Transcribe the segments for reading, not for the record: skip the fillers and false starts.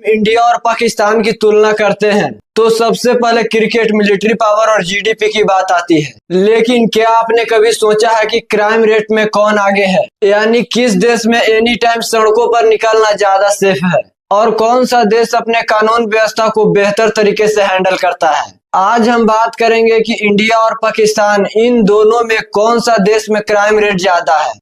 India और पाकिस्तान की तुलना करते हैं तो सबसे पहले क्रिकेट, मिलिट्री पावर और जीडीपी की बात आती है। लेकिन क्या आपने कभी सोचा है कि क्राइम रेट में कौन आगे है? यानी किस देश में एनी टाइम सड़कों पर निकलना ज्यादा सेफ है और कौन सा देश अपने कानून व्यवस्था को बेहतर तरीके से हैंडल करता है। आज हम बात करेंगे कि इंडिया और पाकिस्तान, इन दोनों में कौन सा देश में क्राइम रेट ज्यादा है।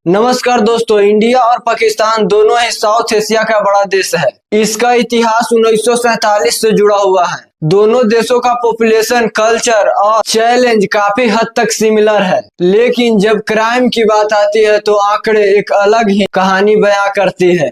नमस्कार दोस्तों, इंडिया और पाकिस्तान दोनों ही साउथ एशिया का बड़ा देश है। इसका इतिहास 1947 से जुड़ा हुआ है। दोनों देशों का पॉपुलेशन, कल्चर और चैलेंज काफी हद तक सिमिलर है। लेकिन जब क्राइम की बात आती है तो आंकड़े एक अलग ही कहानी बयां करती है।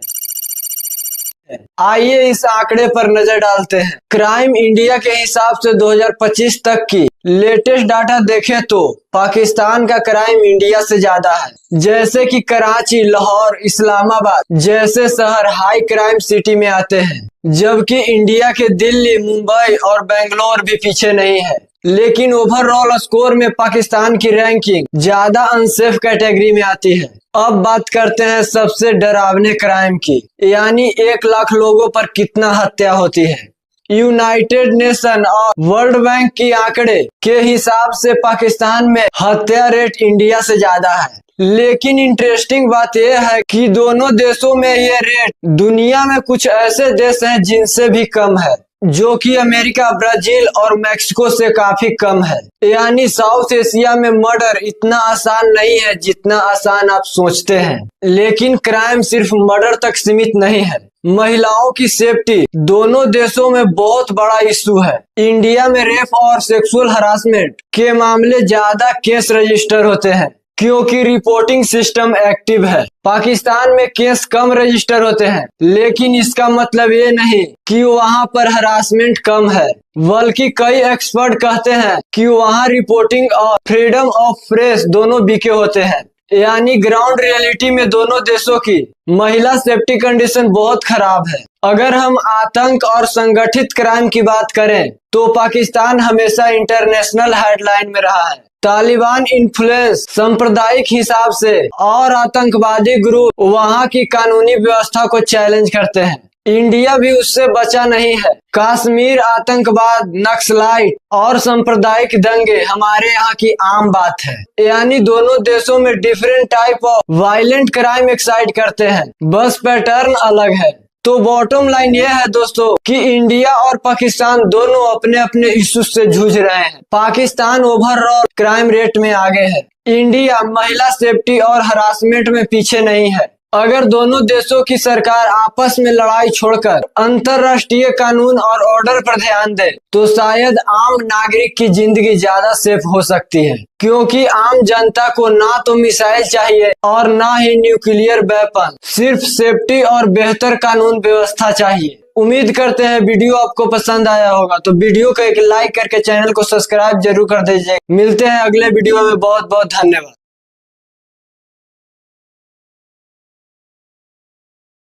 आइए इस आंकड़े पर नजर डालते हैं। क्राइम इंडिया के हिसाब से 2025 तक की लेटेस्ट डाटा देखें तो पाकिस्तान का क्राइम इंडिया से ज्यादा है। जैसे कि कराची, लाहौर, इस्लामाबाद जैसे शहर हाई क्राइम सिटी में आते हैं, जबकि इंडिया के दिल्ली, मुंबई और बेंगलोर भी पीछे नहीं है। लेकिन ओवरऑल स्कोर में पाकिस्तान की रैंकिंग ज्यादा अनसेफ कैटेगरी में आती है। अब बात करते हैं सबसे डरावने क्राइम की, यानी 1 लाख लोगों पर कितना हत्या होती है। यूनाइटेड नेशन और वर्ल्ड बैंक की आंकड़े के हिसाब से पाकिस्तान में हत्या रेट इंडिया से ज्यादा है। लेकिन इंटरेस्टिंग बात यह है कि दोनों देशों में ये रेट दुनिया में कुछ ऐसे देश हैं जिनसे भी कम है, जो कि अमेरिका, ब्राजील और मैक्सिको से काफी कम है। यानी साउथ एशिया में मर्डर इतना आसान नहीं है जितना आसान आप सोचते हैं। लेकिन क्राइम सिर्फ मर्डर तक सीमित नहीं है। महिलाओं की सेफ्टी दोनों देशों में बहुत बड़ा इशू है। इंडिया में रेप और सेक्सुअल हरासमेंट के मामले ज्यादा केस रजिस्टर होते हैं क्योंकि रिपोर्टिंग सिस्टम एक्टिव है। पाकिस्तान में केस कम रजिस्टर होते हैं, लेकिन इसका मतलब ये नहीं कि वहाँ पर हरासमेंट कम है, बल्कि कई एक्सपर्ट कहते हैं कि वहाँ रिपोर्टिंग और फ्रीडम ऑफ प्रेस दोनों वीक होते हैं। यानी ग्राउंड रियलिटी में दोनों देशों की महिला सेफ्टी कंडीशन बहुत खराब है। अगर हम आतंक और संगठित क्राइम की बात करें तो पाकिस्तान हमेशा इंटरनेशनल हेडलाइन में रहा है। तालिबान इन्फ्लुएंस, सांप्रदायिक हिसाब से और आतंकवादी ग्रुप वहां की कानूनी व्यवस्था को चैलेंज करते हैं। इंडिया भी उससे बचा नहीं है। कश्मीर आतंकवाद, नक्सलाइट और सांप्रदायिक दंगे हमारे यहाँ की आम बात है। यानी दोनों देशों में different type of violent crime excite करते हैं, बस पैटर्न अलग है। तो बॉटम लाइन ये है दोस्तों कि इंडिया और पाकिस्तान दोनों अपने अपने इश्यूज से जूझ रहे हैं। पाकिस्तान ओवरऑल क्राइम रेट में आगे है, इंडिया महिला सेफ्टी और हरासमेंट में पीछे नहीं है। अगर दोनों देशों की सरकार आपस में लड़ाई छोड़कर अंतर्राष्ट्रीय कानून और ऑर्डर पर ध्यान दे तो शायद आम नागरिक की जिंदगी ज्यादा सेफ हो सकती है, क्योंकि आम जनता को ना तो मिसाइल चाहिए और ना ही न्यूक्लियर वेपन, सिर्फ सेफ्टी और बेहतर कानून व्यवस्था चाहिए। उम्मीद करते हैं वीडियो आपको पसंद आया होगा, तो वीडियो को एक लाइक करके चैनल को सब्सक्राइब जरूर कर दीजिए। मिलते हैं अगले वीडियो में। बहुत बहुत धन्यवाद।